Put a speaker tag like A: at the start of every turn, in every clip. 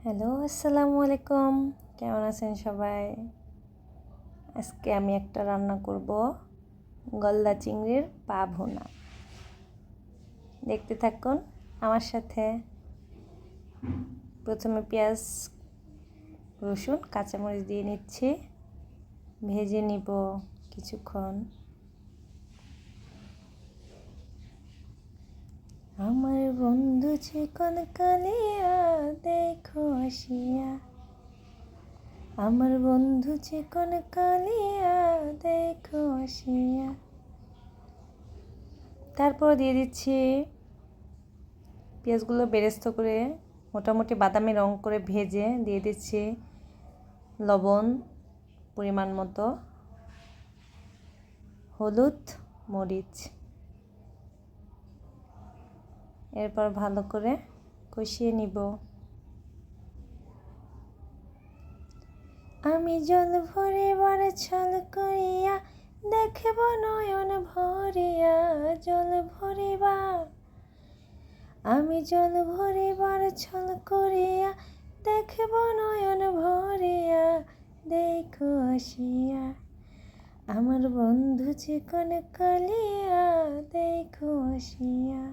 A: Hello, আসসালামু আলাইকুম। কেমন আছেন সবাই? আজকে আমি একটা রান্না করব গলদা চিংড়ির পা ভুনা। দেখতে থাকুন আমার সাথে। প্রথমে পেঁয়াজ, রসুন, কাঁচামরিচ দিয়ে নিচ্ছি, ভেজে নিব কিছুক্ষণ। আমার বন্ধু চিকন কালিয়া দেখো আসিয়া, আমার বন্ধু চিকন কালিয়া দেখো আসিয়া। তারপর দিয়ে দিচ্ছি পেঁয়াজগুলো বেরেস্তা করে মোটামুটি বাদামি রং করে ভেজে দিয়ে দিচ্ছি লবণ পরিমাণ মতো, হলুদ, মরিচ। এরপর ভালো করে কষিয়ে নিব। আমি জল ভরিবার ছল করিয়া দেখব নয়ন ভরিয়া, জল ভরিবার আমি জল ভরিবার ছল করিয়া দেখব নয়ন ভরিয়া, দেখো আসিয়া আমার বন্ধু চিকন কালিয়া দেখো আসিয়া।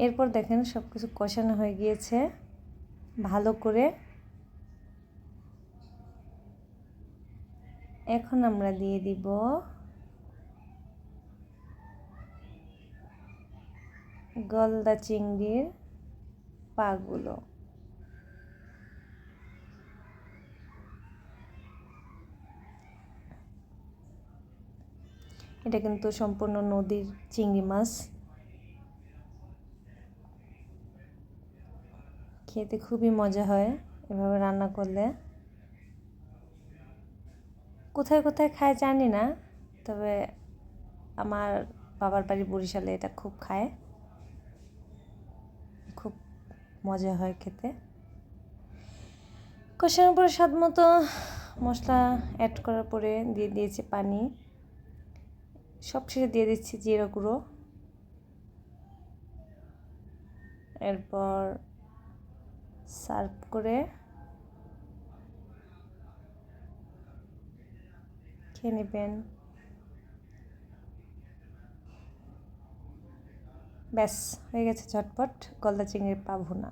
A: এরপর দেখেন সব কিছু কষানো হয়ে গিয়েছে ভালো করে। এখন আমরা দিয়ে দিব গলদা চিংড়ির পাগুলো। এটা কিন্তু সম্পূর্ণ নদীর চিংড়ি মাছ, খেতে খুবই মজা হয় এভাবে রান্না করলে। কোথায় কোথায় খায় জানি না, তবে আমার বাবার বাড়ি বরিশালে এটা খুব খায়, খুব মজা হয় খেতে। কষানোর পরে স্বাদ মতো মশলা অ্যাড করার পরে দিয়ে দিয়েছি পানি, সবশেষে দিয়ে দিচ্ছি জিরা গুঁড়ো। এরপর সার্ভ করে খেয়ে নেবেন। ব্যাস হয়ে গেছে ঝটপট গলদা চিংড়ির পা ভুনা।